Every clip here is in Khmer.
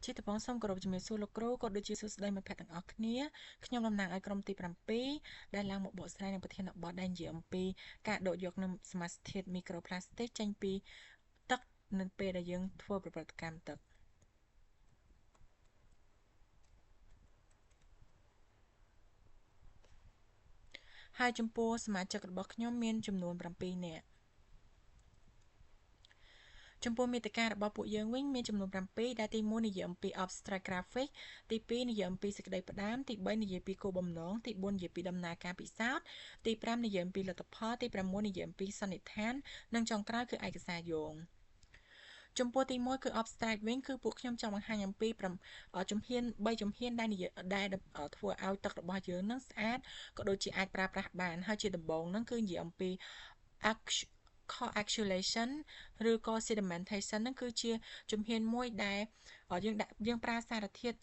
ជាដំបូងសូមគោរពជំរាបសួរលោកគ្រូក៏ដូចជាសួស្តីមិត្តភក្តិទាំងអស់គ្នាខ្ញុំតំណាងឲ្យក្រុមទី7ដែលឡើងមកបកស្រាយនៅប្រធានបទដែលនិយាយអំពីការដកយកនូវសមាសធាតុមីក្រូផ្លាស្ទិកចេញពីទឹកនៅពេលដែលយើងធ្វើប្រតិកម្មទឹកហើយចំពោះសមាជិករបស់ខ្ញុំមានចំនួន7នាក់ចំពោះមាតិការបស់ពួកយើងវិញមានចំនួន7ដែលទី1និយាយអំពី abstract graphic ទី2និយាយអំពីសេចក្តីផ្ដាំទី3និយាយពីគោលបំណងទី4និយាយពីដំណើរការពិសោធន៍ទី5និយាយអំពីលទ្ធផលទី6និយាយអំពីសន្និដ្ឋាននិងចុងក្រោយគឺឯកសារយោងចំពោះទី1គឺ abstract វិញគឺពួកខ្ញុំចង់បង្ហាញអំពីជំហាន3ជំហានដែលធ្វើឲ្យទឹករបស់យើងនឹងស្អាតក៏ដូចជាអាចប្រើប្រាស់បានហើយជាដំបូងនឹងគឺនិយាយអំពី coagulation ឬក៏ sedimentation ហ្នឹងគឺជាជំហានមួយដែលយើងប្រើសារធាតុ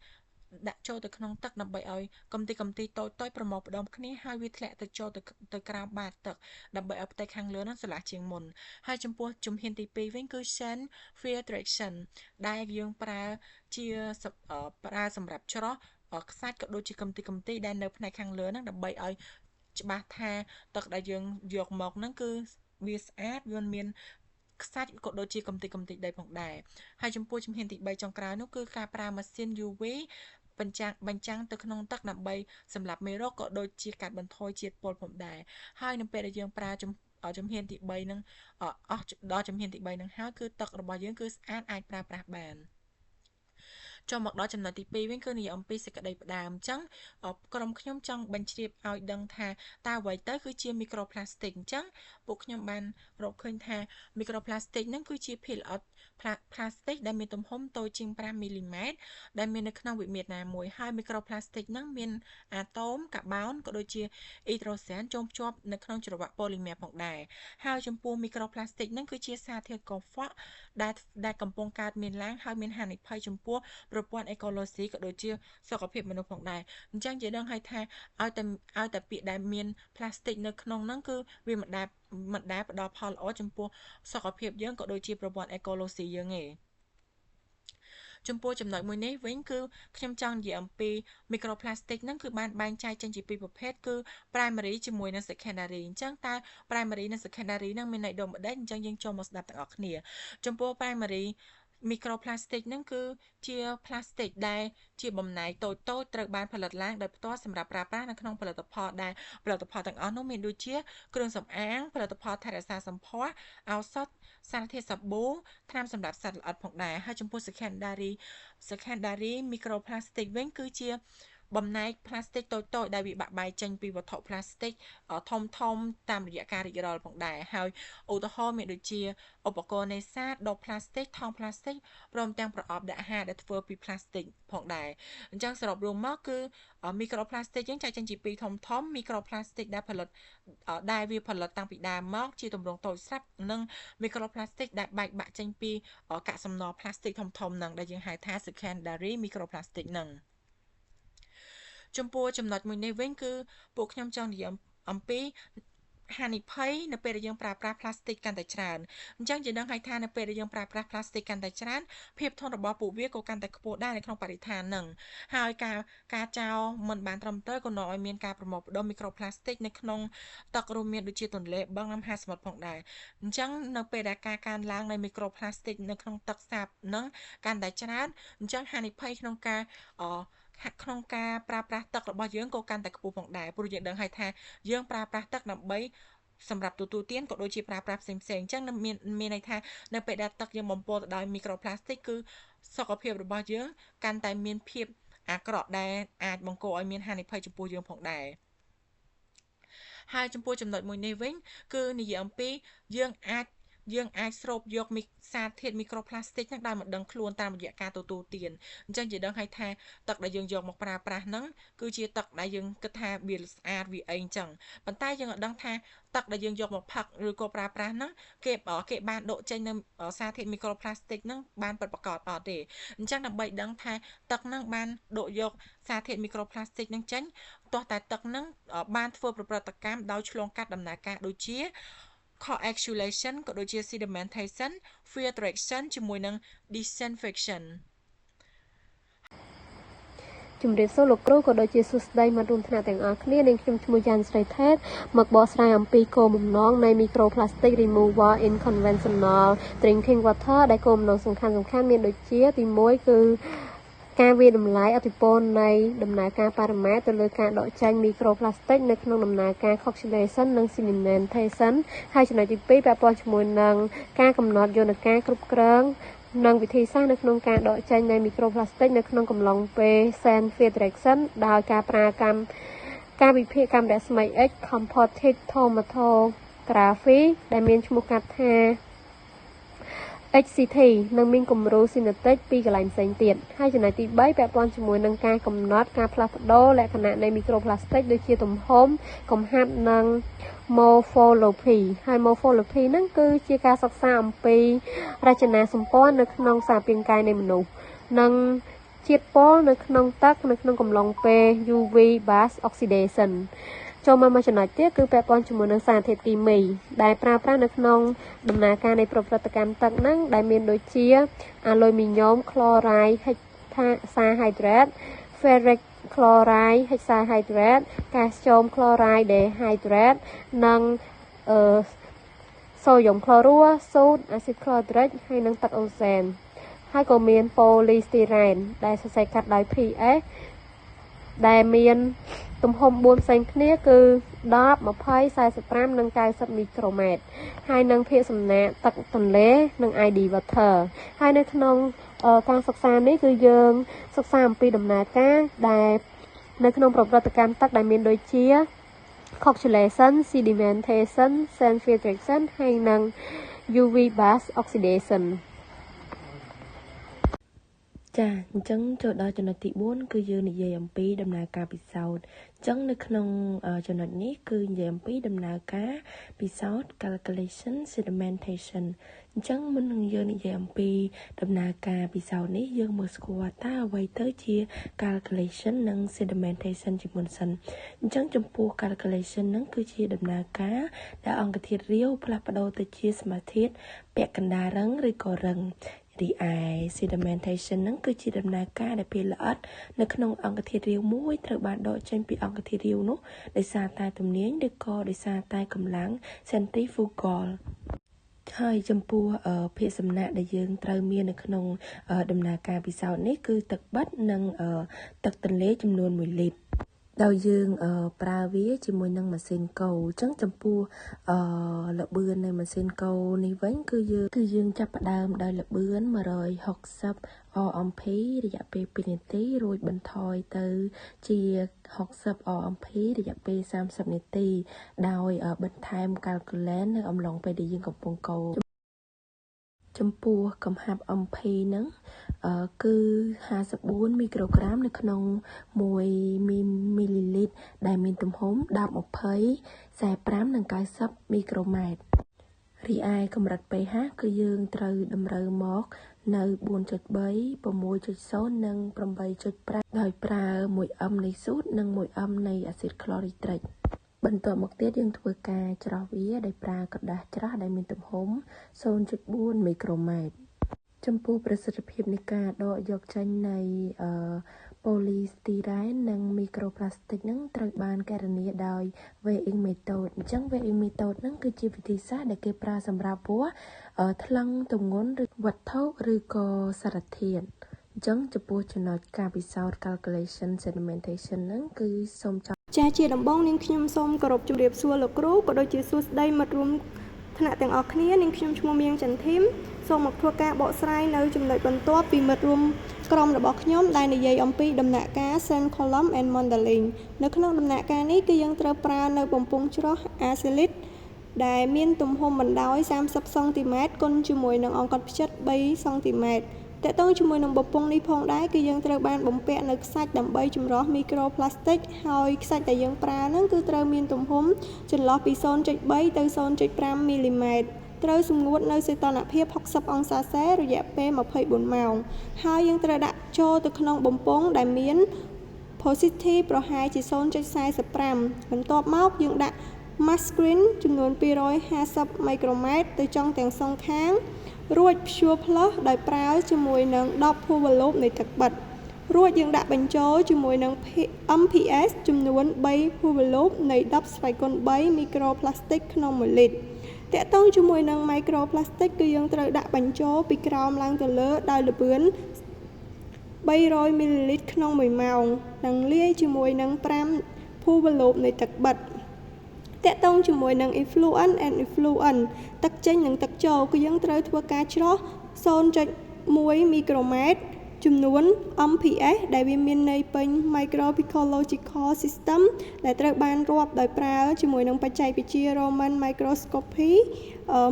ដាក់ចូលទៅក្នុងទឹកដើម្បីឲ្យកម្ទេចកម្ទីតូចៗប្រមូលផ្ដុំគ្នាហើយវាធ្លាក់ទៅចូលទៅក្រោមបាតទឹកដើម្បីឲ្យផ្ទៃខាងលើហ្នឹងស្រឡះជាងមុនហើយចំពោះជំហានទី2វិញគឺ Sand filtration ដែលយើងប្រើសម្រាប់ច្រោះខ្សាច់ក៏ដូចជាកម្ទេចកម្ទីដែលនៅផ្នែកខាងលើហ្នឹងដើម្បីឲ្យច្បាស់ថាទឹកដែលយើងយកមកហ្នឹងគឺវាស្អាតវាមានខ្សាច់ក៏ដូចជាកម្ទេចកម្ទីដីផងដែរហើយចំពោះជំហានទី3ចុងក្រោយនោះគឺការប្រើម៉ាស៊ីន UV បញ្ចាំងទៅក្នុងទឹកដើម្បីសម្លាប់មេរោគក៏ដូចជាកាត់បន្ថយជាតិពុលផងដែរហើយនៅពេលដែលយើងប្រើជំហានទី3នឹងអស់ដល់ជំហានទី3នឹងហើយគឺទឹករបស់យើងគឺស្អាតអាចប្រើប្រាស់បានចូលមកដល់ចំណុចទី2វិញគឺនិយាយអំពីសេចក្តីផ្ដាំអញ្ចឹងក្រុមខ្ញុំចង់បញ្ជ្រាបឲ្យដឹងថាតើអ្វីទៅគឺជាមីក្រូផ្លាស្ទិកអញ្ចឹងពួកខ្ញុំបានរកឃើញថាមីក្រូផ្លាស្ទិកហ្នឹងគឺជាភាគល្អិតផ្លាស្ទិកដែលមានទំហំតូចជាង5មីលីម៉ែត្រដែលមាននៅក្នុងវិមាត្រណាមួយហើយមីក្រូផ្លាស្ទិកហ្នឹងមានអាតូមកាបូនក៏ដូចជាអ៊ីដ្រូសែនចងភ្ជាប់នៅក្នុងច្រវាក់ប៉ូលីមែរផងដែរហើយចំពោះមីក្រូផ្លាស្ទិកហ្នឹងគឺជាសារធាតុកខ្វក់ដែលកំពុងកើតមានឡើងហើយមានហានិភ័យចំពោះប្រព័ន្ធអេកូឡូស៊ីក៏ដូចជាសុខភាពមនុស្សផងដែរអញ្ចឹងនិយាយដឹងឲ្យថាឲ្យតែពាក្យដែលមានផ្លាស្ទិកនៅក្នុងហ្នឹងគឺវាមិនដែលផ្ដល់ផលល្អចំពោះសុខភាពយើងក៏ដូចជាប្រព័ន្ធអេកូឡូស៊ីយើងទេចំពោះចំណុចមួយនេះវិញគឺខ្ញុំចង់និយាយអំពីមីក្រូផ្លាស្ទិកហ្នឹងគឺបានបែងចែកចេញជាពីរប្រភេទគឺ primary ជាមួយនឹង secondary អញ្ចឹងតើ primary និង secondary ហ្នឹងមានន័យដូចម្ដេចអញ្ចឹងយើងចូលមកស្ដាប់ទាំងអស់គ្នាចំពោះ primary មីក្រូផ្លាស្ទិកហ្នឹងគឺជាផ្លាស្ទិកដែលជាបំណែកតូចៗត្រូវបានផលិតឡើងដោយផ្ទាល់សម្រាប់ប្រើប្រាស់នៅក្នុងផលិតផលដែលផលិតផលទាំងអស់នោះមានដូចជាគ្រឿងសម្អាងផលិតផលថែរក្សាសម្ផស្សឱសថសារធាតុសាប៊ូថ្នាំសម្រាប់សត្វល្អិតផងដែរហើយចំពោះ secondary microplastic វិញគឺជាបំណែកផ្លាស្ទិកតូចៗដែលវាបាក់បែកចេញពីវត្ថុផ្លាស្ទិកធំតាមរយៈការរីករាលផងដែរហើយឧទាហរណ៍មានដូចជាឧបករណ៍នេសាទដបផ្លាស្ទិកថង់ផ្លាស្ទិកព្រមទាំងប្រអប់ដាក់អាហារដែលធ្វើពីផ្លាស្ទិកផងដែរអញ្ចឹងសរុបរួមមកគឺមីក្រូផ្លាស្ទិកយើងចែកចេញជាពីរធំមីក្រូផ្លាស្ទិកដែលវាផលិតតាំងពីដើមមកជាទម្រង់តូចស្រាប់និងមីក្រូផ្លាស្ទិកដែលបែកបាក់ចេញពីកាកសំណល់ផ្លាស្ទិកធំហ្នឹងដែលយើងហៅថា secondary microplastic ហ្នឹងចំពោះចំណុចមួយនេះវិញគឺពួកខ្ញុំចង់និយាយអំពីហានិភ័យនៅពេលដែលយើងប្រើប្រាស់ផ្លាស្ទិកកាន់តែច្រើនអញ្ចឹងយើងដឹងហើយថានៅពេលដែលយើងប្រើប្រាស់ផ្លាស្ទិកកាន់តែច្រើនភាពធន់របស់ពួកវាក៏កាន់តែខ្ពស់ដែរនៅក្នុងបរិស្ថានហ្នឹងហើយការចោលមិនបានត្រឹមត្រូវក៏នាំឲ្យមានការប្រមូលផ្ដុំមីក្រូផ្លាស្ទិកនៅក្នុងទឹករួមមានដូចជាទន្លេបឹងនិងមហាសមុទ្រផងដែរអញ្ចឹងនៅពេលដែលការកើនឡើងនៃមីក្រូផ្លាស្ទិកនៅក្នុងទឹកសាបហ្នឹងកាន់តែច្រើនអញ្ចឹងហានិភ័យក្នុងការប្រើប្រាស់ទឹករបស់យើងក៏កាន់តែខ្ពស់ផងដែរព្រោះយើងដឹងហើយថាយើងប្រើប្រាស់ទឹកដើម្បីសម្រាប់ទទួលទានក៏ដូចជាប្រើប្រាស់ផ្សេងៗអញ្ចឹងមានន័យថានៅពេលដែលទឹកយើងបំពុលទៅដោយមីក្រូផ្លាស្ទិកគឺសុខភាពរបស់យើងកាន់តែមានភាពអាក្រក់ដែលអាចបង្កឲ្យមានហានិភ័យចំពោះយើងផងដែរហើយចំពោះចំណុចមួយនេះវិញគឺនិយាយអំពីយើងអាចស្រូបយកសារធាតុមីក្រូផ្លាស្ទិកហ្នឹងដោយមិនដឹងខ្លួនតាមរយៈការទទួលទានអញ្ចឹងនិយាយដឹងហើយថាទឹកដែលយើងយកមកប្រើប្រាស់ហ្នឹងគឺជាទឹកដែលយើងគិតថាវាស្អាតវាអីអញ្ចឹងប៉ុន្តែយើងអត់ដឹងថាទឹកដែលយើងយកមកផឹកឬក៏ប្រើប្រាស់ហ្នឹងគេបានដកចេញនៅសារធាតុមីក្រូផ្លាស្ទិកហ្នឹងបានពិតប្រាកដអត់ទេអញ្ចឹងដើម្បីដឹងថាទឹកហ្នឹងបានដកយកសារធាតុមីក្រូផ្លាស្ទិកហ្នឹងចេញទោះតែទឹកហ្នឹងបានធ្វើប្រព្រឹត្តកម្មដោយឆ្លងកាត់ដំណើរការដូចជា coagulation ក៏ដូចជា sedimentation filtration ជាមួយនឹង disinfection ជំរាបសួរលោកគ្រូក៏ដូចជាសួស្តីមករួមថ្នាក់ទាំងអស់គ្នានាងខ្ញុំឈ្មោះយ៉ាន់ស្រីថេតមកបកស្រាយអំពីគោលបំណងនៃ Microplastic Removal in Conventional Drinking Water ដែលគោលបំណងសំខាន់មានដូចជាទី1គឺការវាយតម្លៃអតិពលនៃដំណើរការប៉ារ៉ាម៉ាទៅលើការដកចេញ Microplastic នៅក្នុងដំណើរការ Oxidation និង Sedimentation ហើយចំណុចទី2ពាក់ព័ន្ធជាមួយនឹងការកំណត់យន្តការគ្រប់គ្រងនិងវិធីសាស្ត្រនៅក្នុងការដកចេញនៃ Microplastic នៅក្នុងកំឡុងពេល Sunlight Direction ដោយការប្រើការវិភាគកាំរស្មី X Composite Chromatography ដែលមានឈ្មោះកាត់ថា HCT និងមានគំរូ Synthetic ពីកន្លែងផ្សេងទៀតហើយចំណុចទី3ពាក់ព័ន្ធជាមួយនឹងការកំណត់ការផ្លាស់ប្ដូរលក្ខណៈនៃ Microplastic ដូចជាទំហំកំហាប់និង Morphology ហើយ Morphology ហ្នឹងគឺជាការសិក្សាអំពីរចនាសម្ព័ន្ធនៅក្នុងសារពាង្គកាយនៃមនុស្សនិងជាតិពុលនៅក្នុងទឹកនៅក្នុងកំឡុងពេល UV Base Oxidation ចូលមកចំណុចទៀតគឺពាក់ព័ន្ធជាមួយនឹងសារធាតុគីមីដែលប្រើប្រាស់នៅក្នុងដំណើរការនៃប្រព្រឹត្តកម្មទឹកហ្នឹងដែលមានដូចជា Aluminum Chloride Hexahydride Ferric Chloride Hexahydride Calcium Chloride Dehydrate និងSodium Chlorua Soda Acid Chlorhydric ហើយនិងទឹកអូសែនហើយក៏មាន Polystyrene ដែលសរសេរកាត់ដោយ PS ដែលមានទំហំ4ផ្សេងគ្នាគឺ10 20 45និង90មីក្រូម៉ែត្រហើយនឹងភាគសំណាកទឹកទន្លេនិង ID water ហើយនៅក្នុងការសិក្សានេះគឺយើងសិក្សាអំពីដំណើរការដែលនៅក្នុងប្រវត្តិកម្មទឹកដែលមានដូចជា Coagulation Sedimentation Sulfitation ហើយនិង UV Base Oxidation ចាអញ្ចឹងចូលដល់ចំណុចទី4គឺយើងនិយាយអំពីដំណើរការពិសោធន៍អញ្ចឹងនៅក្នុងចំណុចនេះគឺនិយាយអំពីដំណើរការពិសោធន៍ calculation sedimentation អញ្ចឹងមុននឹងយើងនិយាយអំពីដំណើរការពិសោធន៍នេះយើងមើលស្គាល់តើអ្វីទៅជា calculation និង sedimentation ជាមុនសិនអញ្ចឹងចំពោះ calculation ហ្នឹងគឺជាដំណើរការដែលអង្គធាតុរាវផ្លាស់ប្ដូរទៅជាសមាធាតុពាក់កណ្ដាលរឹងឬក៏រឹងរីឯ sedimentation ហ្នឹងគឺជាដំណើរការដែលពេលល្អិតនៅក្នុងអង្គធាតុរាវមួយត្រូវបានដកចេញពីអង្គធាតុរាវនោះដោយសារតែទំនាញឬក៏ដោយសារតែកម្លាំង centrifugal ហើយចំពោះភាគសំណាក់ដែលយើងត្រូវមាននៅក្នុងដំណើរការពិសោធន៍នេះគឺទឹកបិទនិងទឹកទន្លេចំនួន1លីត្រដោយយើងប្រើវាជាមួយនឹងម៉ាស៊ីនកូរអញ្ចឹងចំពោះល្បឿននៃម៉ាស៊ីនកូរនេះវិញគឺយើងចាប់ផ្ដើមដោយល្បឿន160 RMP រយៈពេល2នាទីរួចបន្ថយទៅជា60 RMP រយៈពេល30នាទីដោយបន្ថែម calculate នៅអំឡុងពេលដែលយើងកំពុងកូរចំពោះកំហាប់ MP ហ្នឹងគឺ54មីក្រូក្រាមនៅក្នុង1មីលីលីត្រដែលមានទំហំ10 20 45និង90មីក្រូម៉ែត្ររីឯកម្រិត pH គឺយើងត្រូវតម្រូវមកនៅ 4.3 6.0 និង 8.5 ដោយប្រើ1 នៃស៊ូតនិង1 នៃអាស៊ីតក្លរីត្រិកបន្ទាប់មកទៀតយើងធ្វើការច្រោះវាដោយប្រើក្រដាសច្រោះដែលមានទំហំ 0.4 មីក្រូម៉ែត្រចំពោះប្រសិទ្ធភាពនៃការដកយកចេញនៃpolystyrene និង microplastic ហ្នឹងត្រូវបានគណនាដោយ weighing method អញ្ចឹង weighing method ហ្នឹងគឺជាវិធីសាស្ត្រដែលគេប្រើសម្រាប់វាស់ថ្លឹងទម្ងន់ឬវត្ថុឬក៏សារធាតុអញ្ចឹងចំពោះចំណុចការពិសោធន៍ calculation sedimentation ហ្នឹងគឺសូមចាជាដំបូងនាងខ្ញុំសូមគោរពជម្រាបសួរលោកគ្រូក៏ដូចជាសួស្តីមិត្តរួមថ្នាក់ទាំងអស់គ្នានាងខ្ញុំឈ្មោះមៀងចន្ទធីមសូមមកធ្វើការបកស្រាយនៅចំណុចបន្ទាប់ពីមិត្តរួមក្រុមរបស់ខ្ញុំដែលនិយាយអំពីដំណាក់ការ Sand Column and Modeling នៅក្នុងដំណាក់កាលនេះគឺយើងត្រូវប្រើនៅបំពង់ច្រោះ Acrylic ដែលមានទំហំបណ្ដោយ30សង់ទីម៉ែត្រគុណជាមួយនឹងអង្កត់ផ្ចិត3សង់ទីម៉ែត្រតើតើជាមួយនឹងបំពង់នេះផងដែរគឺយើងត្រូវបានបំពាក់នៅខ្សាច់ដើម្បីចម្រោះ Microplastic ហើយខ្សាច់ដែលយើងប្រើហ្នឹងគឺត្រូវមានទំហំចន្លោះពី 0.3 ទៅ 0.5 មីលីម៉ែត្រត្រូវសម្ងួតនៅសីតុណ្ហភាព60អង្សាសេរយៈពេល24ម៉ោងហើយយើងត្រូវដាក់ចូលទៅក្នុងបំពង់ដែលមាន Porosity ប្រហែលជា 0.45 បន្ទាប់មកយើងដាក់ Mask Screen ចំនួន250មីក្រូម៉ែត្រទៅចុងទាំងសងខាងរួចព្យួរផ្លោះដោយប្រើជាមួយនឹង10 Power Loop នៃទឹកបិទ រួចយើងដាក់បញ្ចូលជាមួយនឹង MPS ចំនួន3 Powerloop នៃ10/3 microplastic ក្នុង1លីត្រតាក់ទងជាមួយនឹង microplastic គឺយើងត្រូវដាក់បញ្ចូលពីក្រោមឡើងទៅលើដោយល្បឿន300 ml ក្នុង1ម៉ោងនិងលាយជាមួយនឹង5 Powerloop នៃទឹកបិទតាក់ទងជាមួយនឹង effluent and effluent ទឹកចេញនិងទឹកចូលគឺយើងត្រូវធ្វើការច្រោះ 0.1 មីក្រូម៉ែត្រចំនួន MPS ដែលវាមានន័យពេញ Microbiological System ដែលត្រូវបានរាប់ដោយប្រើជាមួយនឹងបច្ចេកវិទ្យា Raman Microscopy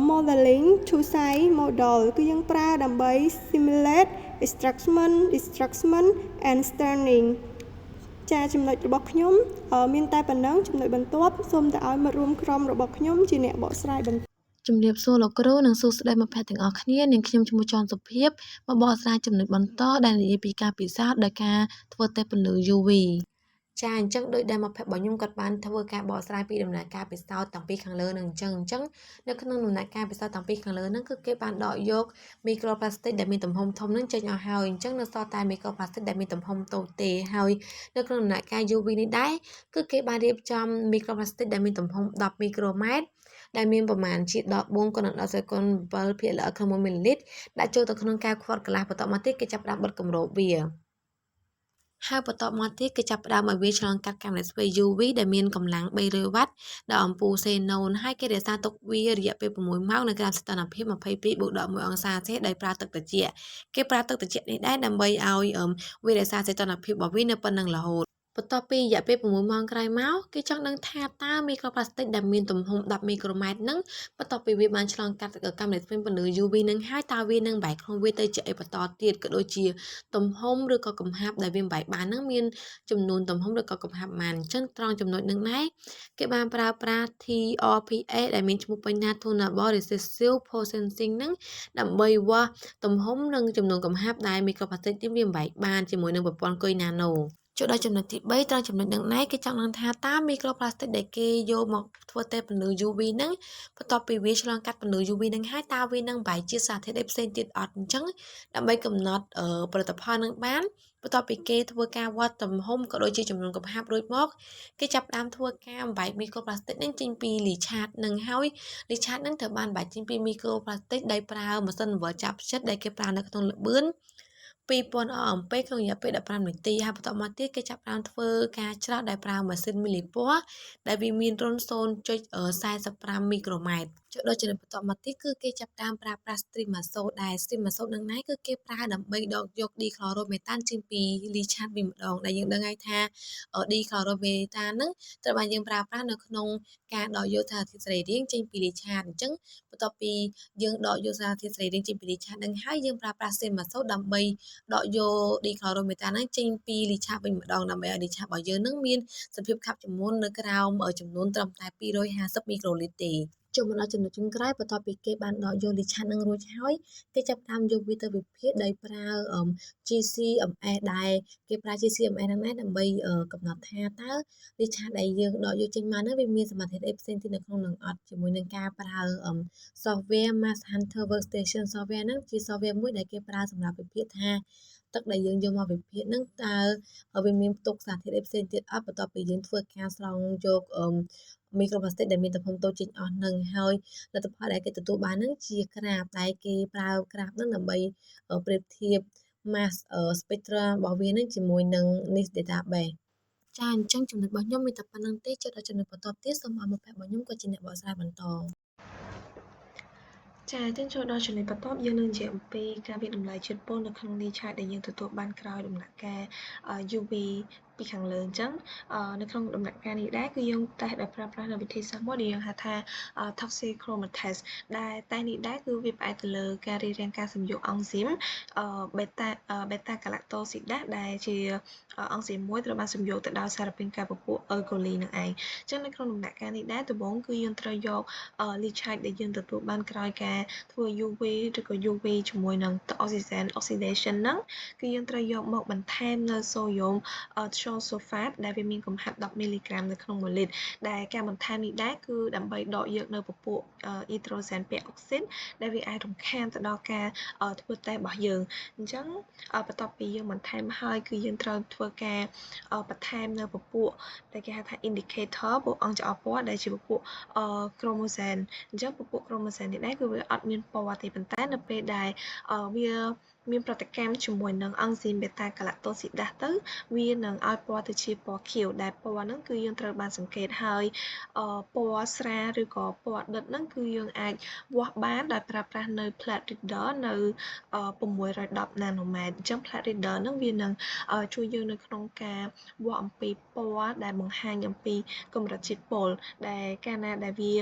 Modeling to Size Model គឺយើងប្រើដើម្បី simulate extraction and staining ចាចំណុចរបស់ខ្ញុំមានតែប៉ុណ្ណឹងចំណុចបន្ទាប់សូមតែឲ្យមិត្តរួមក្រុមរបស់ខ្ញុំជាអ្នកបកស្រាយបន្តជំរាបសួរលោកគ្រូនិងសួស្តីមិត្តភក្តិទាំងអស់គ្នានាងខ្ញុំឈ្មោះច័ន្ទសុភាពមកបកស្រាយចំណុចបន្តដែលនិយាយពីការពិសោធន៍ដោយការធ្វើតេស្តពន្លឺ UV ចាអញ្ចឹងដោយដែលមិត្តភក្តិរបស់ខ្ញុំគាត់បានធ្វើការបកស្រាយពីដំណើរការពិសោធន៍តាំងពីខាងលើនឹងអញ្ចឹងនៅក្នុងដំណើរការពិសោធន៍តាំងពីខាងលើហ្នឹងគឺគេបានដកយកមីក្រូផ្លាស្ទិកដែលមានទំហំធំហ្នឹងចេញអស់ហើយអញ្ចឹងនៅសល់តែមីក្រូផ្លាស្ទិកដែលមានទំហំតូចទេហើយនៅក្នុងដំណាក់កាល UV នេះដែរគឺគេបានរៀបចំមីក្រូផ្លាស្ទិកដែលមានទំហំ10មីក្រូម៉ែត្រដែលមានប្រមាណជា14គុណ10សេគុណ7ភាគល្អក្នុង1មីលីលីត្រដាក់ចូលទៅក្នុងកែវខ្វិតកន្លះបន្ទាប់មកទៀតគេចាប់ផ្ដើមបិទគម្របវាហើយបន្ទាប់មកទៀតគេចាប់ផ្ដើមឲ្យវាឆ្លងកាត់កាំរស្មី UV ដែលមានកម្លាំង300វ៉ាត់ដល់អំពូលសេណូនហើយគេរក្សាទុកវារយៈពេល6ម៉ោងនៅក្រោមសីតុណ្ហភាព22-1អង្សាសេដោយប្រើទឹកត្រជាក់គេប្រើទឹកត្រជាក់នេះដែរដើម្បីឲ្យវារក្សាសីតុណ្ហភាពរបស់វានៅប៉ុណ្ណឹងរហូតបន្ទាប់ពីរយៈពេល6ម៉ោងក្រោយមកគេចង់ដឹងថាតើមីក្រូផ្លាស្ទិកដែលមានទំហំ10មីក្រូម៉ែត្រហ្នឹងបន្ទាប់ពីវាបានឆ្លងកាត់កាំរស្មីពន្លឺ UV ហ្នឹងហើយតើវានឹងបែកខ្លួនវាទៅជាអីបន្តទៀតក៏ដូចជាទំហំឬក៏កំហាប់ដែលវាបែកបានហ្នឹងមានចំនួនទំហំឬក៏កំហាប់ប៉ុន្មានអញ្ចឹងត្រង់ចំណុចហ្នឹងដែរគេបានប្រើប្រាស់ TRPA ដែលមានឈ្មោះពេញថា Tunable Recessive Processing ហ្នឹងដើម្បីវាស់ទំហំនិងចំនួនកំហាប់ដែលមីក្រូផ្លាស្ទិកនេះវាបែកបានជាមួយនឹងប្រព័ន្ធគុយណាណូចូលដល់ចំណុចទី3ត្រង់ចំណុចនឹងណែគេចង់ដឹងថាតើមីក្រូផ្លាស្ទិកដែលគេយកមកធ្វើតេស្តពន្លឺ UV ហ្នឹងបន្ទាប់ពីវាឆ្លងកាត់ពន្លឺ UV ហ្នឹងហើយតើវានឹងបែកជាសារធាតុផ្សេងទៀតអត់អញ្ចឹងដើម្បីកំណត់ផលិតផលនឹងបានបន្ទាប់ពីគេធ្វើការវាស់ទំហំក៏ដូចជាចំនួនកំហាប់រួចមកគេចាប់ផ្ដើមធ្វើការបែកមីក្រូផ្លាស្ទិកហ្នឹងចេញពីលីឆាតនឹងហើយលីឆាតហ្នឹងត្រូវបានបែកចេញពីមីក្រូផ្លាស្ទិកដោយប្រើម៉ាស៊ីនវ៉ាចាប់ផ្ចិតដែលគេប្រើនៅក្នុងល្បឿន2000 អំពែក្នុងរយៈពេល15នាទីហើយបន្ទាប់មកទៀតគេចាប់ផ្ដើមធ្វើការច្រោះដោយប្រើម៉ាស៊ីនមីលីពណ៌ដែលវាមានរុន 0.45 មីក្រូម៉ែត្រចូលដល់ចំណុចបន្ទាប់មកទៀតគឺគេចាប់ផ្ដើមប្រើប្រាស់ Streamazole ដែល Streamazole នឹងណាគឺគេប្រើដើម្បីដកយកឌីក្លរ៉ូមេតានចេញពីលីឆាតវិញម្ដងដែលយើងដឹងហើយថាឌីក្លរ៉ូមេតានហ្នឹងត្រូវបានយើងប្រើប្រាស់នៅក្នុងការដកយកសារធាតុសរីរាង្គចេញពីលីឆាតអញ្ចឹងបន្ទាប់ពីយើងដកយកសារធាតុសរីរាង្គចេញពីលីឆាតនឹងហើយយើងប្រើប្រាស់ Streamazole ដើម្បីដកយកឌីក្លរ៉ូមេតានហ្នឹងចេញពីលីឆាតវិញម្ដងដើម្បីឲ្យលីឆាតរបស់យើងនឹងមានសភាពខាប់ជាមុននៅក្រោមចំនួនត្រឹមតែ250មីក្រូលីត្រទេចូលមកដល់ចំណុចចុងក្រោយបន្ទាប់ពីគេបានដកយកលីឆាតនឹងរួចហើយគេចាប់ផ្ដើមយកវាទៅវិភាគដោយប្រើ GCMS ដែលគេប្រើ GCMS ហ្នឹងដែរដើម្បីកំណត់ថាតើលីឆាតដែលយើងដកយកចេញមកហ្នឹងវាមានសមត្ថភាពអីផ្សេងទៀតនៅក្នុងនឹងអត់ជាមួយនឹងការប្រើ software Mass Hunter Workstation software ហ្នឹងជា software មួយដែលគេប្រើសម្រាប់វិភាគថាទឹកដែលយើងយកមកវិភាគហ្នឹងតើវាមានផ្ទុកសារធាតុអីផ្សេងទៀតអត់បន្ទាប់ពីយើងធ្វើការស្រង់យកមីក្រូផ្លាស្ទិកដែលមានទំហំតូចចេញអស់នឹងហើយលទ្ធផលដែលគេទទួលបាននឹងជាក្រាបដែលគេប្រើក្រាបនឹងដើម្បីប្រៀបធៀប mass spectrum របស់វានឹងជាមួយនឹង NIST database ចាអញ្ចឹងចំណុចរបស់ខ្ញុំមានតែប៉ុណ្្នឹងទេចូលដល់ចំណុចបន្តទៀតសូមឲ្យមិត្តភក្តិរបស់ខ្ញុំក៏ជាអ្នកបកស្រាយបន្តចាអញ្ចឹងចូលដល់ចំណុចបន្ទាប់យើងនឹងនិយាយអំពីការវិតម្លៃជាតិពុលនៅក្នុងលីឆាតដែលយើងទទួលបានក្រោយដំណាក់កាល UV ពីខាងលើអញ្ចឹងនៅក្នុងដំណាក់កាលនេះដែរគឺយើងតេស្តដោយប្រើប្រាស់នៅវិធីសាស្ត្រមួយដែលយើងហៅថា toxicromatase ដែលតែនេះដែរគឺវាផ្អែកទៅលើការរារាំងការសំយោគអង់ស៊ីម beta galactosidase ដែលជាអង់ស៊ីមមួយត្រូវបានសំយោគទៅដោយសារពាង្គកាយពពួក ergoline នឹងឯងអញ្ចឹងនៅក្នុងដំណាក់កាលនេះដែរដំបូងគឺយើងត្រូវយកលីឆាតដែលយើងទទួលបានក្រោយការធ្វើ UV ឬក៏ UV ជាមួយនឹងទឹក oxidation ហ្នឹងគឺយើងត្រូវយកមកបន្ថែមនៅ sodium shown sulfate ដែលវាមានកំហាប់10 mg នៅក្នុង1លីត្រដែលការបន្ថែមនេះដែរគឺដើម្បីដកយកនៅពពួក hydrogen peroxide ដែលវាអាចរំខានទៅដល់ការធ្វើតេស្តរបស់យើងអញ្ចឹងបន្ទាប់ពីយើងបន្ថែមហើយគឺយើងត្រូវធ្វើការបន្ថែមនៅពពួកដែលគេហៅថា indicator ពួកអង្គចរពណ៌ដែលជាពពួក chromosome អញ្ចឹងពពួក chromosome នេះដែរគឺវាអត់មានពណ៌ទេប៉ុន្តែនៅពេលដែលវាមានប្រតិកម្មជាមួយនឹងអង់ស៊ីម beta galactosidase ទៅវានឹងឲ្យពណ៌ទៅជាពណ៌ខៀវដែលពណ៌ហ្នឹងគឺយើងត្រូវបានសង្កេតហើយពណ៌ស្រាលឬក៏ពណ៌ដិតហ្នឹងគឺយើងអាចវាស់បានដោយប្រើប្រាស់នៅ plat reader នៅ610 nanometer អញ្ចឹង plat reader ហ្នឹងវានឹងជួយយើងនៅក្នុងការវាស់អំពីពណ៌ដែលបង្ហាញអំពីកម្រិតជាតិពុលដែលកាលណាដែលវា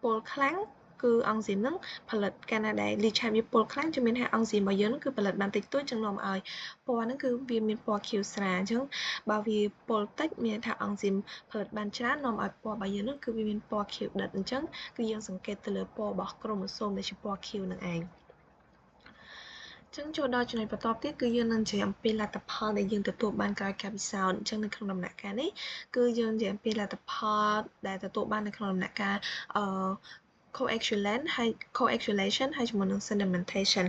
ពុលខ្លាំងគឺអង់ស៊ីមហ្នឹងផលិតកាលណាដែលលីឆាតវាពុលខ្លាំងជំនឿថាអង់ស៊ីមរបស់យើងគឺផលិតបានតិចតួចចឹងនាំឲ្យពណ៌ហ្នឹងគឺវាមានពណ៌ខៀវស្រាលអញ្ចឹងបើវាពុលតិចមានថាអង់ស៊ីមផលិតបានច្រើននាំឲ្យពណ៌របស់យើងហ្នឹងគឺវាមានពណ៌ខៀវដិតអញ្ចឹងគឺយើងសង្កេតទៅលើពណ៌របស់ក្រូម៉ូសូមដែលជាពណ៌ខៀវនឹងឯងចឹងចូលដល់ចំណុចបន្ទាប់ទៀតគឺយើងនឹងនិយាយអំពីលទ្ធផលដែលយើងទទួលបានក្រោយការពិសោធន៍អញ្ចឹងនៅក្នុងដំណាក់កាលនេះគឺយើងនិយាយអំពីលទ្ធផលដែលទទួលបាននៅក្នុងដំណាក់កាលcoagulation ហើយជាមួយនឹង sedimentation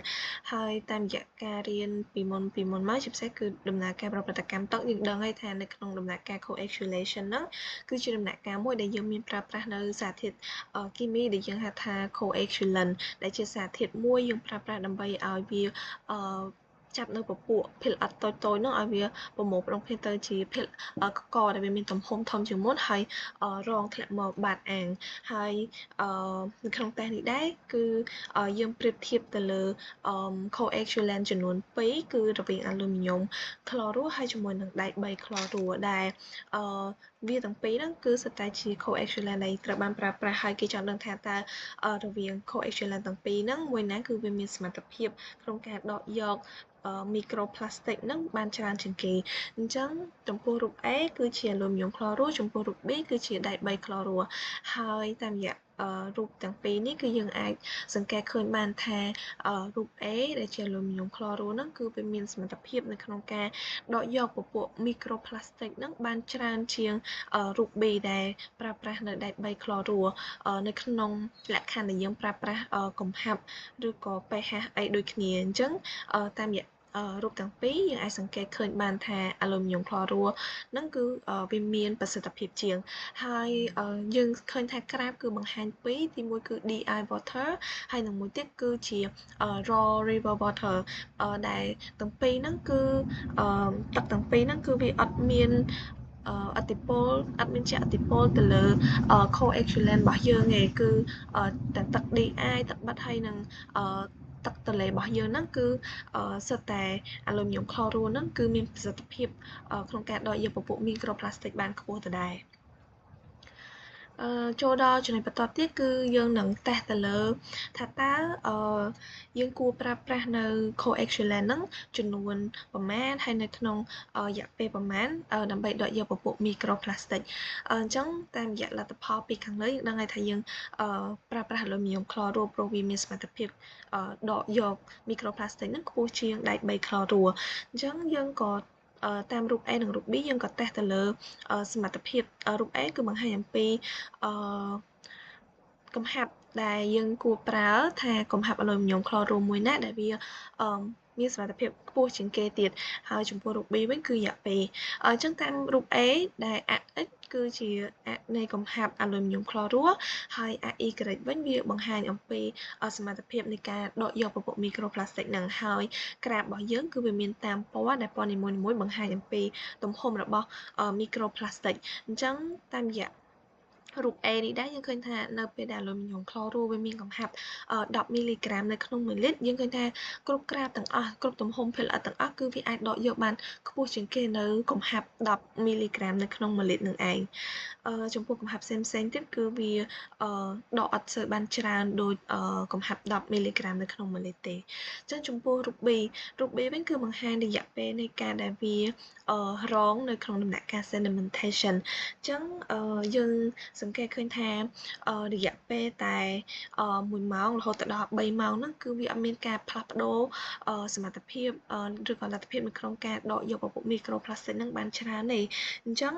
ហើយតាមរយៈការរៀនពីមុនមកជាពិសេសគឺដំណើរការប្រព្រឹត្តកម្មទឹកយើងដឹងហើយថានៅក្នុងដំណាក់កាល coagulation ហ្នឹងគឺជាដំណាក់កាលមួយដែលយើងមានប្រើប្រាស់នៅសារធាតុគីមីដែលយើងហៅថា coagulant ដែលជាសារធាតុមួយយើងប្រើប្រាស់ដើម្បីឲ្យវាចាប់នៅពពួកភិលអត់តូចៗនោះឲ្យវាប្រមូលផ្ដុំគ្នាទៅជាភិលកកដែលវាមានទំហំធំជាងមុនហើយរងធ្លាក់មកបាតអាងហើយនៅក្នុងតេស្តនេះដែរគឺយើងប្រៀបធៀបទៅលើ coagulant ចំនួន2គឺរវាងអាលូមីញ៉ុមក្លរូហើយជាមួយនឹងដែក3ក្លរូដែលវាទាំងពីរហ្នឹងគឺសុទ្ធតែជា coagulant ដែលត្រូវបានប្រើប្រាស់ហើយគេចង់ដឹងថាតើរវាង coagulant ទាំងពីរហ្នឹងមួយណាគឺវាមានសមត្ថភាពក្នុងការដកយកmicroplastic ហ្នឹងបានច្រើនជាងគេអញ្ចឹងចំពោះរូប A គឺជាអាលូមីញ៉ុមក្លរូចំពោះរូប B គឺជាដែក3ក្លរូហើយតាមរយៈរូបទាំងពីរនេះគឺយើងអាចសង្កេតឃើញបានថារូប A ដែលជាអាលូមីញ៉ុមក្លរូហ្នឹងគឺវាមានសមត្ថភាពនៅក្នុងការដកយកពពួក microplastic ហ្នឹងបានច្រើនជាងរូប B ដែលប្រើប្រាស់នៅដែក3ក្លរូនៅក្នុងលក្ខខណ្ឌដែលយើងប្រើប្រាស់កំហាប់ឬក៏ pH អីដូចគ្នាអញ្ចឹងតាមរយៈរូបទាំងពីរយើងអាចសង្កេតឃើញបានថាអាលូមីញ៉ុមក្លរូហ្នឹងគឺវាមានប្រសិទ្ធភាពជាងហើយយើងឃើញថាក្រាបគឺបង្ហាញពីរទីមួយគឺ DI water ហើយនឹងមួយទៀតគឺជា raw river water ដែលទាំងពីរហ្នឹងគឺទឹកទាំងពីរហ្នឹងគឺវាអត់មានអតិពលអត់មានជាអតិពលទៅលើ coagulant របស់យើងទេគឺតែទឹក DI ទឹកបិទហើយនឹងទឹកទន្លេរបស់យើងហ្នឹងគឺសុទ្ធតែអាលូមីញ៉ុមក្លរូហ្នឹងគឺមានប្រសិទ្ធភាពក្នុងការដកយកពពួក microplastic បានខ្ពស់ទៅដែរចូលដល់ចំណុចបន្តទៀតគឺយើងនឹងតេស្តទៅលើថាតើយើងគួរប្រើប្រាស់នៅ coagulant ហ្នឹងចំនួនប្រមាណហើយនៅក្នុងរយៈពេលប្រមាណដើម្បីដកយកពពួក microplastic អញ្ចឹងតាមរយៈលទ្ធផលពីខាងលើយើងដឹងហើយថាយើងប្រើប្រាស់អាលូមីញ៉ុមក្លរូព្រោះវាមានសមត្ថភាពដកយក microplastic ហ្នឹងខ្ពស់ជាងដែក3ក្លរូអញ្ចឹងយើងក៏តាមរូប A និងរូប B យើងក៏តេស្តទៅលើសមត្ថភាពរូប A គឺបង្ហាញអំពីកំហាប់ដែលយើងគួរប្រើថាកំហាប់អាលូមីញ៉ុមក្លរូមួយណាដែលវាមានសមត្ថភាពខ្ពស់ជាងគេទៀតហើយចំពោះរូប B វិញគឺរយៈពេលអញ្ចឹងតាមរូប A ដែល AX គឺជានៃកំហាប់អាលូមីញ៉ុមក្លរូហើយ AY វិញវាបង្ហាញអំពីសមត្ថភាពនៃការដកយកពពួក microplastic ហ្នឹងហើយក្រាបរបស់យើងគឺវាមានតាមពណ៌ដែលពណ៌នីមួយៗបង្ហាញអំពីទំហំរបស់ microplastic អញ្ចឹងតាមរយៈរូប A នេះដែរយើងឃើញថានៅពេលដែលអាលូមីញ៉ុមក្លរូវាមានកំហាប់10 mg នៅក្នុង1លីត្រយើងឃើញថាគ្រប់ក្រាបទាំងអស់គ្រប់ទំហំភិលអិតទាំងអស់គឺវាអាចដកយកបានខ្ពស់ជាងគេនៅកំហាប់10 mg នៅក្នុង1លីត្រនឹងឯងចំពោះកំហាប់ផ្សេងទៀតគឺវាដកអត់សូវបានច្រើនដូចកំហាប់10 mg នៅក្នុង1លីត្រទេអញ្ចឹងចំពោះរូប B វិញគឺបង្ហាញរយៈពេលនៃការដែលវារងនៅក្នុងដំណាក់កាល sedimentation អញ្ចឹងយើង សង្កេតឃើញថារយៈពេលតែ1ម៉ោងរហូតដល់3ម៉ោងហ្នឹងគឺវាអត់មានការផ្លាស់ប្ដូរសមត្ថភាពឬក៏លទ្ធភាពនៅក្នុងការដកយកពពួកមីក្រូផ្លាស្ទិកហ្នឹងបានច្រើនទេអញ្ចឹង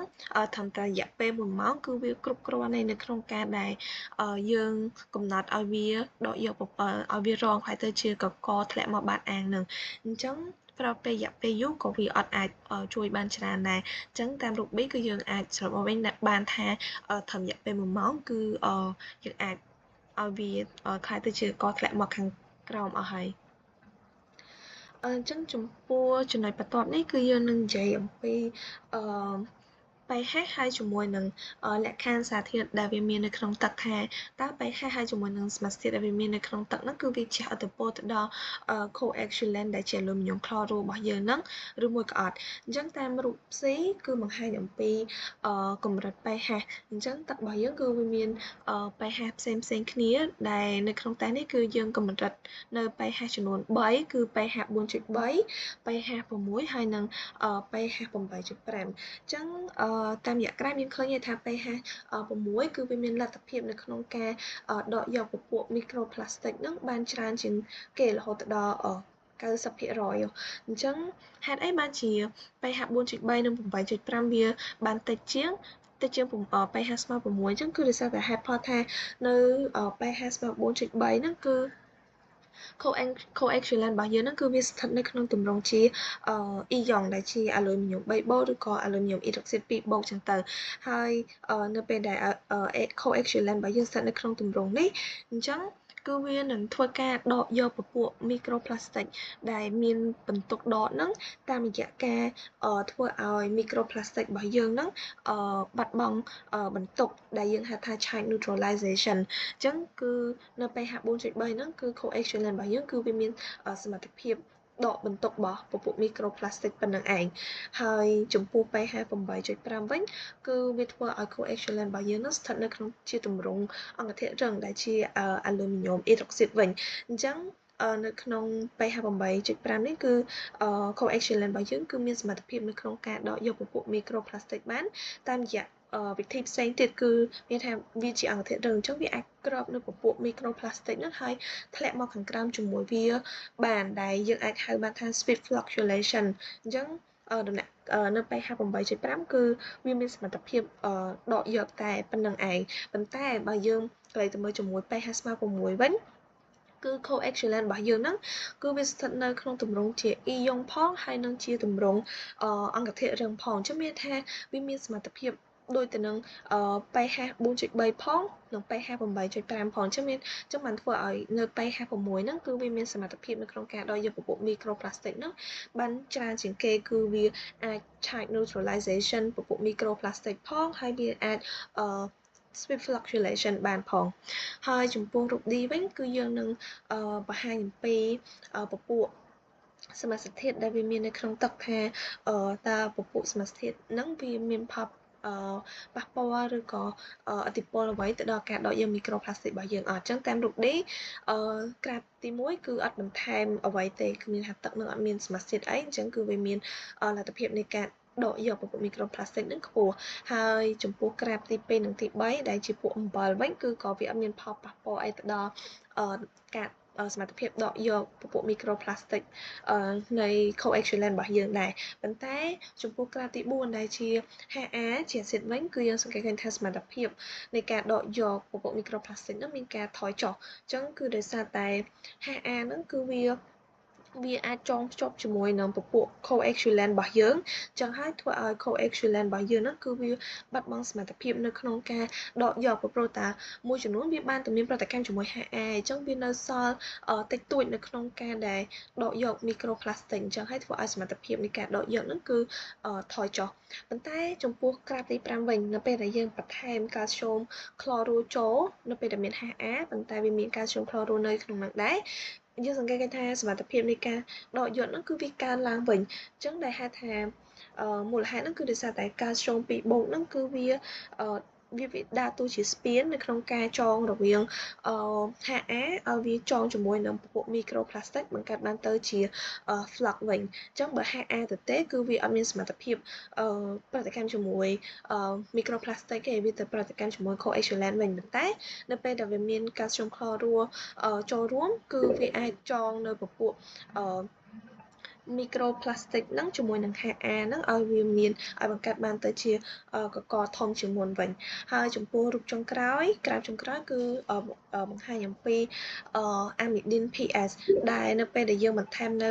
ត្រឹមតែរយៈពេល1ម៉ោងគឺវាគ្រប់គ្រាន់ទេនៅក្នុងការដែលយើងកំណត់ឲ្យវាដកយកឲ្យវារងហើយទៅជាកកធ្លាក់មកបាតអាងហ្នឹងអញ្ចឹងប្រហែលពេលរយៈពេលយូរក៏វាអត់អាចជួយបានច្រើនដែរអញ្ចឹងតាមរូបBគឺយើងអាចសរុបមកវិញបានថាត្រឹមរយៈពេល1ម៉ោងគឺយើងអាចឲ្យវាคล้ายទៅជាកធ្លាក់មកខាងក្រោមអស់ហើយអញ្ចឹងចំពោះចំណុចបន្ទាប់នេះគឺយើងនឹងនិយាយអំពីpH ហើយជាមួយនឹងលក្ខខណ្ឌសារធាតុដែលវាមាននៅក្នុងទឹកថាតើ pH ហើយជាមួយនឹងសមាសធាតុដែលវាមាននៅក្នុងទឹកហ្នឹងគឺវាជះឥទ្ធិពលទៅដល់ coagulant ដែលជា aluminum chloride របស់យើងហ្នឹងឬមួយក៏អត់អញ្ចឹងតាមរូប C គឺបង្ហាញអំពីកម្រិត pH អញ្ចឹងទឹករបស់យើងគឺវាមានpH ផ្សេងគ្នាដែលនៅក្នុងតែនេះគឺយើងកម្រិតនៅ pH ចំនួន3គឺ pH 4.3 pH 6ហើយនិង pH 8.5អញ្ចឹងតាមរយៈក្រោយមានឃើញថា pH 6គឺវាមានលទ្ធភាពនៅក្នុងការដកយកពពួកមីក្រូផ្លាស្ទិកហ្នឹងបានច្រើនជាងគេរហូតដល់90%អញ្ចឹងហេតុអីបានជា pH 4.3 និង 8.5 វាបានតិចជាងpH ស្មើ6អញ្ចឹងគឺដោយសារតែហេតុផលថានៅ pH ស្មើ4.3 ហ្នឹងគឺcoagulant របស់យើងហ្នឹងគឺវាស្ថិតនៅក្នុងទម្រង់ជាអ៊ីយ៉ង់ដែលជាអាលុយមីញ៉ូម3បូកឬក៏អាលុយមីញ៉ូមអ៊ីដុកស៊ីត2បូកចឹងទៅហើយនៅពេលដែលcoagulant របស់យើងស្ថិតនៅក្នុងទម្រង់នេះអញ្ចឹងគឺវានឹងធ្វើការដកយកពពួកមីក្រូផ្លាស្ទិកដែលមានបន្ទុកដកហ្នឹងតាមរយៈការធ្វើឲ្យមីក្រូផ្លាស្ទិករបស់យើងហ្នឹងបាត់បង់បន្ទុកដែលយើងហៅថា chain neutralization អញ្ចឹងគឺនៅ pH 4.3 ហ្នឹងគឺ coagulant របស់យើងគឺវាមានសមត្ថភាពដកបន្ទុករបស់ពពួកមីក្រូផ្លាស្ទិកប៉ុណ្្នឹងឯងហើយចំពោះ pH 8.5 វិញគឺវាធ្វើឲ្យ coagulant របស់យើងនោះស្ថិតនៅក្នុងជាទម្រង់អង្គធាតុរឹងដែលជាអាលុយមីញ៉ូមអ៊ីដុកស៊ីតវិញអញ្ចឹងនៅក្នុង pH 8.5 នេះគឺ coagulant របស់យើងគឺមានសមត្ថភាពនៅក្នុងការដកយកពពួកមីក្រូផ្លាស្ទិកបានតាមរយៈវិធីផ្សេងទៀតគឺមានថាវាជាអង្គធាតុរឹងអញ្ចឹងវាអាចគ្របនៅពពួកមីក្រូផ្លាស្ទិកហ្នឹងហើយធ្លាក់មកខាងក្រោមជាមួយវាបានដែលយើងអាចហៅបានថា speed fluctuation អញ្ចឹងនៅ pH 8.5 គឺវាមានសមត្ថភាពដកយកតែប៉ុណ្្នឹងឯងប៉ុន្តែបើយើងកន្លែងទៅមើលជាមួយ pH ស្មើ6វិញគឺ coagulant របស់យើងហ្នឹងគឺវាស្ថិតនៅក្នុងទម្រង់ជាអ៊ីយ៉ុងផងហើយនឹងជាទម្រង់អង្គធាតុរឹងផងអញ្ចឹងមានថាវាមានសមត្ថភាពដូចទៅនឹងpH 4.3 ផងនិង pH 8.5 ផងអញ្ចឹងបានធ្វើឲ្យនៅ pH 6ហ្នឹងគឺវាមានសមត្ថភាពនៅក្នុងការដកយកពពួកមីក្រូផ្លាស្ទិកហ្នឹងបានច្រើនជាងគេគឺវាអាច chain neutralization ពពួកមីក្រូផ្លាស្ទិកផងហើយវាអាចspeed fluctuation បានផងហើយចំពោះរូប D វិញគឺយើងនឹងបង្ហាញអំពីពពួកសមាសធាតុដែលវាមាននៅក្នុងទឹកថាតើពពួកសមាសធាតុហ្នឹងវាមានផលប៉ះពាល់ឬក៏ឥទ្ធិពលអ្វីទៅដល់ការដកយកមីក្រូផ្លាស្ទិករបស់យើងអត់អញ្ចឹងតាមរូបនេះក្រាបទី1គឺអត់បន្ថែមអ្វីទេគឺមានថាទឹកនឹងអត់មានសមាសធាតុអីអញ្ចឹងគឺវាមានលទ្ធភាពនៃការដកយកពពួកមីក្រូផ្លាស្ទិកនឹងខ្ពស់ហើយចំពោះក្រាបទី2និងទី3ដែលជាពួកអំបិលវិញគឺក៏វាអត់មានផលប៉ះពាល់អីទៅដល់ការសមត្ថភាពដកយកពពួកមីក្រូផ្លាស្ទិកនៃ coagulant របស់យើងដែរប៉ុន្តែចំពោះក្រាបទី4ដែលជា HA ជាអាស៊ីតវិញគឺយើងសង្កេតឃើញថាសមត្ថភាពនៃការដកយកពពួកមីក្រូផ្លាស្ទិកនោះមានការថយចុះអញ្ចឹងគឺដោយសារតែ HA ហ្នឹងគឺវាអាចចងភ្ជាប់ជាមួយនឹងពពួក coagulant របស់យើងអញ្ចឹងហើយធ្វើឲ្យ coagulant របស់យើងហ្នឹងគឺវាបាត់បង់សមត្ថភាពនៅក្នុងការដកយកព្រោះតាមួយចំនួនវាបានតែមានប្រតិកម្មជាមួយ HA អញ្ចឹងវានៅសល់តិចតួចនៅក្នុងការដែលដកយកមីក្រូផ្លាស្ទិកអញ្ចឹងហើយធ្វើឲ្យសមត្ថភាពនៃការដកយកហ្នឹងគឺថយចុះប៉ុន្តែចំពោះក្រាបទី5វិញនៅពេលដែលយើងបន្ថែមកាល់ស្យូមក្លរូចូលនៅពេលដែលមាន HA ប៉ុន្តែវាមានកាល់ស្យូមក្លរូនៅក្នុងហ្នឹងដែរយើងសង្កេតឃើញថាសមត្ថភាពនៃការដកយកហ្នឹងគឺវាកើនឡើងវិញអញ្ចឹងដែលហៅថាមូលហេតុហ្នឹងគឺដោយសារតែកាល់ស្យូម2បូកហ្នឹងគឺវា វាដើរតួជាស្ពាននៅក្នុងការចងរវាងHA ឲ្យវាចងជាមួយនឹងពពួក microplastic បង្កើតបានទៅជា flux វិញអញ្ចឹងបើ HA ទៅទេគឺវាអត់មានសមត្ថភាពប្រតិកម្មជាមួយmicroplastic ទេវាទៅប្រតិកម្មជាមួយ coagulant វិញប៉ុន្តែនៅពេលដែលវាមាន calcium chloride ចូលរួមគឺវាអាចចងនៅពពួកmicroplastic ហ្នឹងជាមួយនឹង HA ហ្នឹងឲ្យវាមានឲ្យបង្កើតបានទៅជាកកធំជាងមុនវិញហើយចំពោះរូបចុងក្រោយក្រាបចុងក្រោយគឺបង្ហាញអំពីamidin PS ដែលនៅពេលដែលយើងបន្ថែមនៅ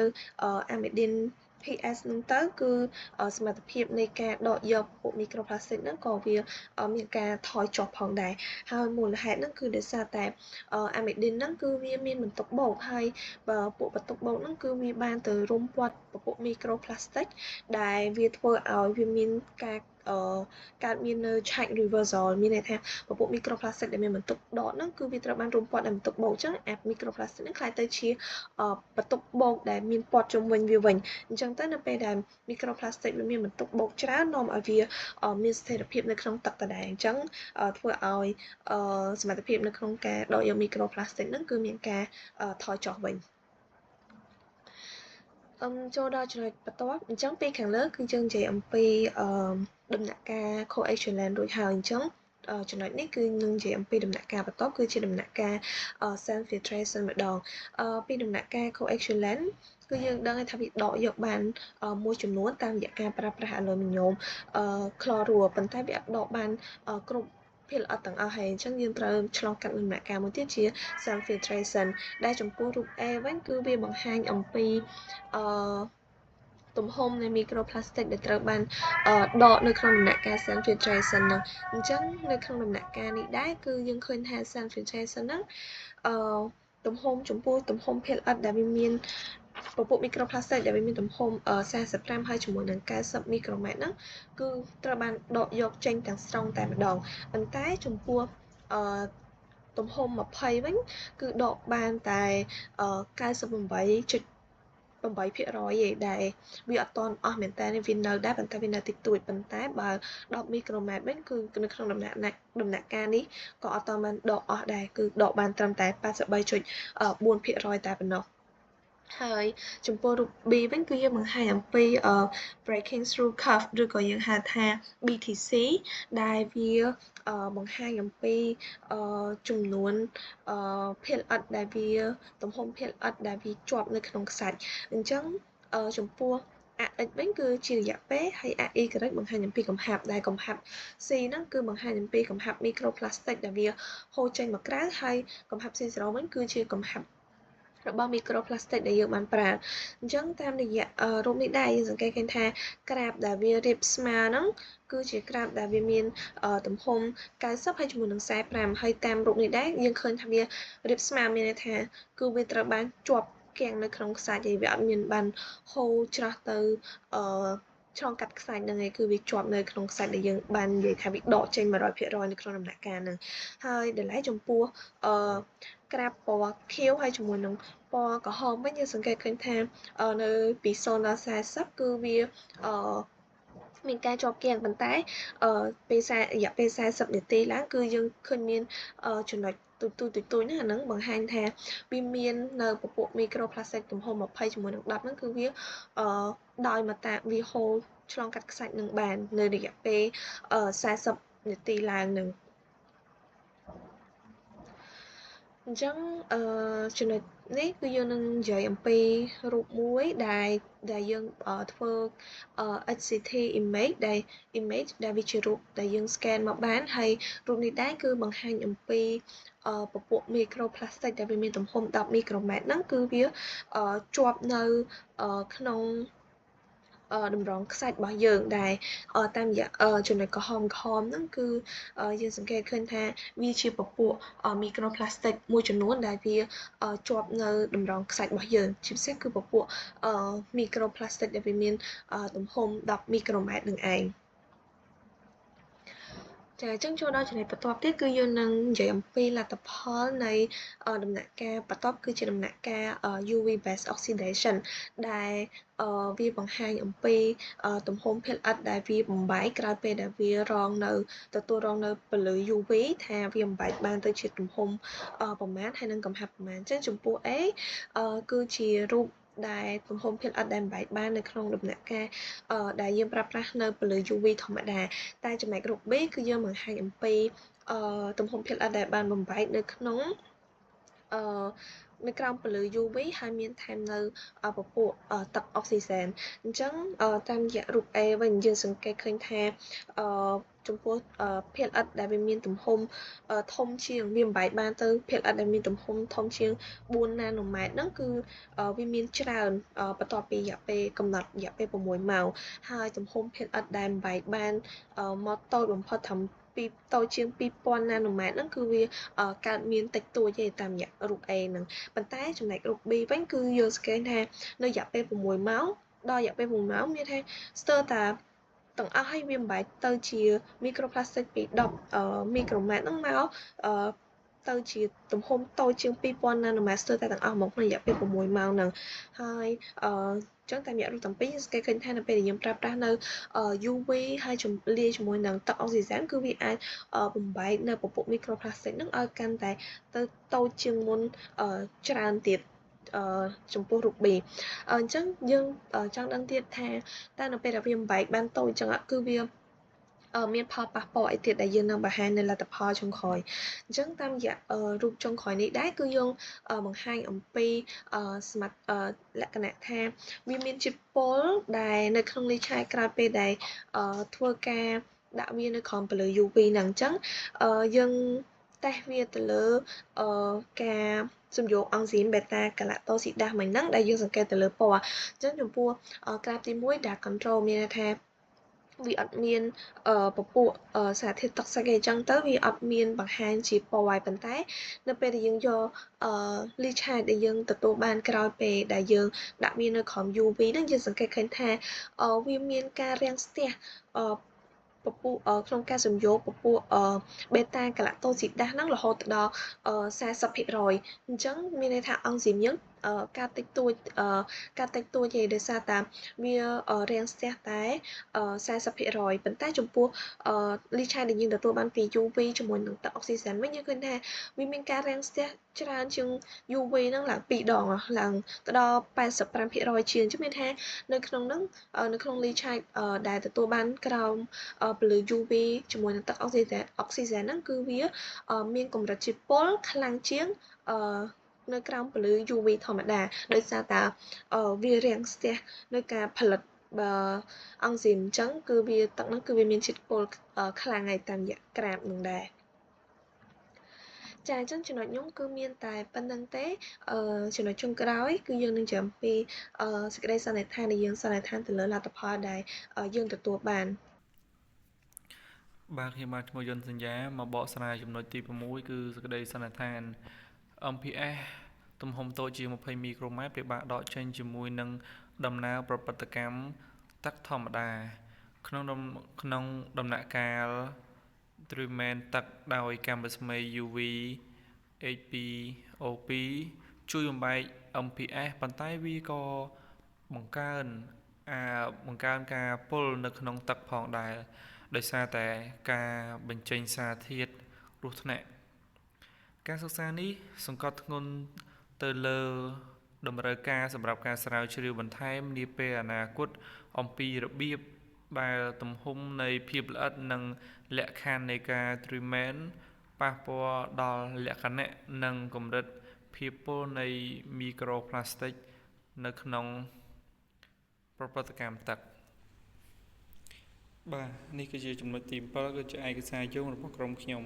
amidin PS ហ្នឹងទៅគឺសមត្ថភាពនៃការដកយកពួក microplastic ហ្នឹងក៏វាមានការថយចុះផងដែរហើយមូលហេតុហ្នឹងគឺដោយសារតែ amidin ហ្នឹងគឺវាមានបន្ទុកបូកហើយបើពួកបន្ទុកបូកហ្នឹងគឺវាបានទៅរុំព័ទ្ធពួក microplastic ដែលវាធ្វើឲ្យវាមានការកើតមាននៅ check reversal មានន័យថាពពួក microplastic ដែលមានបន្ទុកដកហ្នឹងគឺវាត្រូវបានរុំព័ទ្ធដោយបន្ទុកបូកអញ្ចឹង microplastic ហ្នឹងคล้ายទៅជាបន្ទុកបូកដែលមានព័ទ្ធជុំវិញវាវិញអញ្ចឹងទៅនៅពេលដែល microplastic វាមានបន្ទុកបូកច្រើននាំឲ្យវាមានស្ថិរភាពនៅក្នុងទឹកដដែលអញ្ចឹងធ្វើឲ្យសមត្ថភាពនៅក្នុងការដកយក microplastic ហ្នឹងគឺមានការថយចុះវិញចូលដល់ចំណុចបន្ទាប់អញ្ចឹងពីខាងលើគឺយើងនិយាយអំពីដំណាក់កាល coagulant រួចហើយអញ្ចឹងចំណុចនេះគឺនឹងនិយាយអំពីដំណាក់កាលបន្ទាប់គឺជាដំណាក់កាល cell filtration ម្ដងពីដំណាក់កាល coagulant គឺយើងដឹងថាវាដកយកបានមួយចំនួនតាមរយៈការប្រើប្រាស់អាឡូមីញ៉ូមក្លរ៉ូប៉ុន្តែវាអត់ដកបានគ្រប់ភាគល្អិតទាំងអស់ហើយអញ្ចឹងយើងត្រូវឆ្លងកាត់ដំណាក់កាលមួយទៀតជា cell filtration ដែលចំពោះរូប A វិញគឺវាបង្ហាញអំពីទំហំនៃ microplastic ដែលត្រូវបានដកនៅក្នុងដំណាក់កាល cell filtration ហ្នឹងអញ្ចឹងនៅក្នុងដំណាក់កាលនេះដែរគឺយើងឃើញថា cell filtration ហ្នឹងចំពោះទំហំភាគល្អិតដែលវាមានពពួក microplastic ដែលវាមានទំហំ45ហើយជាមួយនឹង90មីក្រូម៉ែត្រហ្នឹងគឺត្រូវបានដកយកចេញទាំងស្រុងតែម្ដងប៉ុន្តែចំពោះទំហំ20វិញគឺដកបានតែ98.8% ឯដែលវាអត់ទាន់អស់មែនតើវានៅដែរប៉ុន្តែវានៅតិចតួចប៉ុន្តែបើ10មីក្រូម៉ែត្រវិញគឺនៅក្នុងដំណាក់កាលនេះក៏អត់ទាន់បានដកអស់ដែរគឺដកបានត្រឹមតែ83.4% តែប៉ុណ្ណោះហើយចំពោះរូប B វិញគឺយើងបង្ហាញអំពី breaking through curve ឬក៏យើងហៅថា BTC ដែលវាបង្ហាញអំពីចំនួនភាគល្អិតដែលវាទំហំភាគល្អិតដែលវាជាប់នៅក្នុងខ្សាច់អញ្ចឹងចំពោះ AX វិញគឺជារយៈពេលហើយ AY បង្ហាញអំពីកំហាប់ដែលកំហាប់ C ហ្នឹងគឺបង្ហាញអំពីកំហាប់ microplastic ដែលវាហូរចេញមកក្រៅហើយកំហាប់ C0 វិញគឺជាកំហាប់របស់ microplastic ដែលយើងបានប្រើអញ្ចឹងតាមរយៈរូបនេះដែរយើងសង្កេតឃើញថាក្រាបដែលវារាបស្មើហ្នឹងគឺជាក្រាបដែលវាមានទំហំ90ហើយជាមួយនឹង45ហើយតាមរូបនេះដែរយើងឃើញថាវារាបស្មើមានន័យថាគឺវាត្រូវបានជាប់គាំងនៅក្នុងខ្សាច់ហើយវាអត់មានបានហូរច្រោះទៅឆ្លងកាត់ខ្សាច់ហ្នឹងឯងគឺវាជាប់នៅក្នុងខ្សាច់ដែលយើងបាននិយាយថាវាដកចេញ 100% នៅក្នុងដំណាក់កាលហ្នឹងហើយដល់ឡែកចំពោះក្រាបពណ៌ខៀវហើយជាមួយនឹងពណ៌ក្រហមវិញយើងសង្កេតឃើញថានៅពី0ដល់40គឺវាមានការជាប់គាំងប៉ុន្តែពេលរយៈពេល40នាទីឡើងគឺយើងឃើញមានចំណុចទូចណាអាហ្នឹងបង្ហាញថាវាមាននៅពពួក microplastic ទំហំ20ជាមួយនឹង10ហ្នឹងគឺវាដោយមកតាវាហូរឆ្លងកាត់ខ្សាច់នឹងបាននៅរយៈពេល40នាទីឡើងនឹងអញ្ចឹងចំណុចនេះគឺយើងនឹងនិយាយអំពីរូបមួយដែលយើងធ្វើ HCT image ដែលវាជារូបដែលយើង scan មកបានហើយរូបនេះដែរគឺបង្ហាញអំពីពពួក microplastic ដែលវាមានទំហំ10មីក្រូម៉ែត្រហ្នឹងគឺវាជាប់នៅក្នុងតម្រងខ្សាច់របស់យើងដែរតាមរយៈចំណុចក្រហមហ្នឹងគឺយើងសង្កេតឃើញថាវាជាពពួក microplastic មួយចំនួនដែលវាជាប់នៅតម្រងខ្សាច់របស់យើងជាពិសេសគឺពពួក microplastic ដែលវាមានទំហំ10មីក្រូម៉ែត្រនឹងឯង ចាអញ្ចឹងចូលដល់ចំណុចបន្ទាប់ទៀតគឺយើងនឹងនិយាយអំពីលទ្ធផលនៃដំណាក់កាលបន្ទាប់គឺជាដំណាក់កាលUV based oxidation ដែលវាបង្ហាញអំពីទំហំភាគល្អិតដែលវាបំបែកក្រោយពេលដែលវាទទួលរងនៅពន្លឺ UV ថាវាបំបែកបានទៅជាទំហំប្រមាណហើយនិងកំហាប់ប្រមាណអញ្ចឹងចំពោះ A គឺជារូបដែលទំហំភាគល្អិតដែលបំបែកបាននៅក្នុងដំណាក់កាលដែលយើងប្រើប្រាស់នៅពន្លឺ UV ធម្មតាតែចំណែករូប B គឺយើងបង្ហាញអំពីទំហំភាគល្អិតដែលបានបំបែកនៅក្នុងនៅក្រោមពន្លឺ UV ហើយមានថែមនៅពពួកទឹកអុកស៊ីហ្សែនអញ្ចឹងតាមរយៈរូប A វិញយើងសង្កេតឃើញថាចំពោះភាគល្អិតដែលវាមានទំហំធំជាងវាបំបែកបានទៅភាគល្អិតដែលមានទំហំធំជាង4ណាណូម៉ែត្រហ្នឹងគឺវាមានច្រើនបន្ទាប់ពីរយៈពេលកំណត់រយៈពេល6ម៉ោងហើយទំហំភាគល្អិតដែលបំបែកបានមកតូចបំផុតត្រឹមតូចជាង2000ណាណូម៉ែត្រហ្នឹងគឺវាកើតមានតិចតួចទេតាមរយៈរូប A ហ្នឹងប៉ុន្តែចំណែករូប B វិញគឺយើងសង្កេតថានៅរយៈពេល6ម៉ោងដល់រយៈពេល6ម៉ោងមានថាស្ទើរតែទាំងអស់ឲ្យវាបំបែកទៅជាមីក្រូផ្លាស្ទិកពី10មីក្រូម៉ែត្រហ្នឹងមកទៅជាទំហំតូចជាង2000ណាណូម៉ែត្រស្ទើរតែទាំងអស់មកក្នុងរយៈពេល6ម៉ោងហ្នឹងហើយចឹងតាមរយៈរូបទាំងពីរយើងសង្កេតឃើញថានៅពេលដែលយើងប្រើប្រាស់នៅ UV ហើយលាយជាមួយនឹងទឹកអុកស៊ីហ្សែនគឺវាអាចបំបែកនៅពពួកមីក្រូផ្លាស្ទិកហ្នឹងឲ្យកាន់តែទៅតូចជាងមុនច្រើនទៀតចំពោះរូប B អញ្ចឹងយើងចង់ដឹងទៀតថាតើនៅពេលដែលវាបំបែកបានតូចអញ្ចឹងគឺវាមានផលប៉ះពាល់អីទៀតដែលយើងនឹងបង្ហាញនៅលទ្ធផលចុងក្រោយអញ្ចឹងតាមរយៈរូបចុងក្រោយនេះដែរគឺយើងបង្ហាញអំពីលក្ខណៈថាវាមានជាតិពុលដែលនៅក្នុងលីឆាយក្រោយពេលដែលធ្វើការដាក់វានៅក្រោមពន្លឺ UV ហ្នឹងអញ្ចឹងយើងតេស្តវាទៅលើការសំយោគអង់ស៊ីម beta galactosidase មិញហ្នឹងដែលយើងសង្កេតទៅលើពណ៌អញ្ចឹងចំពោះក្រាបទី1 dark control មានន័យថាវាអត់មានពពួកសារធាតុតុកសិកអីចឹងទៅវាអត់មានបង្ហាញជាពណ៌ហើយប៉ុន្តែនៅពេលដែលយើងយកលីឆាតដែលយើងទទួលបានក្រោយពេលដែលយើងដាក់វានៅក្រោម UV ហ្នឹងយើងសង្កេតឃើញថាវាមានការរាំងស្ទះពពួកក្នុងការសំយោគពពួក beta galactosidase ហ្នឹងរហូតដល់40%អញ្ចឹងមានន័យថាអង់ស៊ីមយើងការតិចតួចទេដោយសារតែវារាំងស្ទះតែ40%ប៉ុន្តែចំពោះលីឆាដែលយើងទទួលបានពី UV ជាមួយនឹងទឹកអុកស៊ីហ្សែនវិញយើងឃើញថាវាមានការរាំងស្ទះច្រើនជាង UV ហ្នឹងឡើង2ដងឡើងទៅដល់85%ជាងអញ្ចឹងមានថានៅក្នុងហ្នឹងនៅក្នុងលីឆាដែលទទួលបានក្រោមពន្លឺ UV ជាមួយនឹងទឹកអុកស៊ីហ្សែនហ្នឹងគឺវាមានកម្រិតជាតិពុលខ្លាំងជាងនៅក្រោមពន្លឺ UV ធម្មតាដោយសារតែវារាំងស្ទះនៅការផលិតអង់ស៊ីមអញ្ចឹងគឺវាទឹកហ្នឹងគឺវាមានជាតិពុលខ្លាំងហើយតាមរយៈក្រាបនឹងដែរចាអញ្ចឹងចំណុចខ្ញុំគឺមានតែប៉ុណ្្នឹងទេចំណុចចុងក្រោយគឺយើងនឹងចាំពីសេចក្តីសន្និដ្ឋានដែលយើងសន្និដ្ឋានទៅលើលទ្ធផលដែលយើងទទួលបានបាទខ្ញុំបាទឈ្មោះយុនសញ្ញាមកបកស្រាយចំណុចទី6គឺសេចក្តីសន្និដ្ឋាន MPS ទំហំតូចជាង20មីក្រូម៉ែត្រប្រៀបបានដកចេញជាមួយនឹងដំណើរប្រតិបត្តិកម្មទឹកធម្មតាក្នុងដំណាក់កាល treatment ទឹកដោយកាំរស្មី UV H2O2 ជួយបំបែក MPS ប៉ុន្តែវាក៏បង្កើនការពុលនៅក្នុងទឹកផងដែរដោយសារតែការបញ្ចេញសារធាតុគ្រោះថ្នាក់ការសិក្សានេះសង្កត់ធ្ងន់ទៅលើតម្រូវការសម្រាប់ការស្រាវជ្រាវបន្ថែមនាពេលអនាគតអំពីរបៀបដែលទំហំនៃភាពល្អិតនិងលក្ខខណ្ឌនៃការ treatment ប៉ះពាល់ដល់លក្ខណៈនិងកម្រិតភាពពុលនៃមីក្រូផ្លាស្ទិកនៅក្នុងប្រតិបត្តិកម្មទឹកបាទនេះគឺជាចំណុចទី7គឺជាឯកសារយោងរបស់ក្រុមខ្ញុំ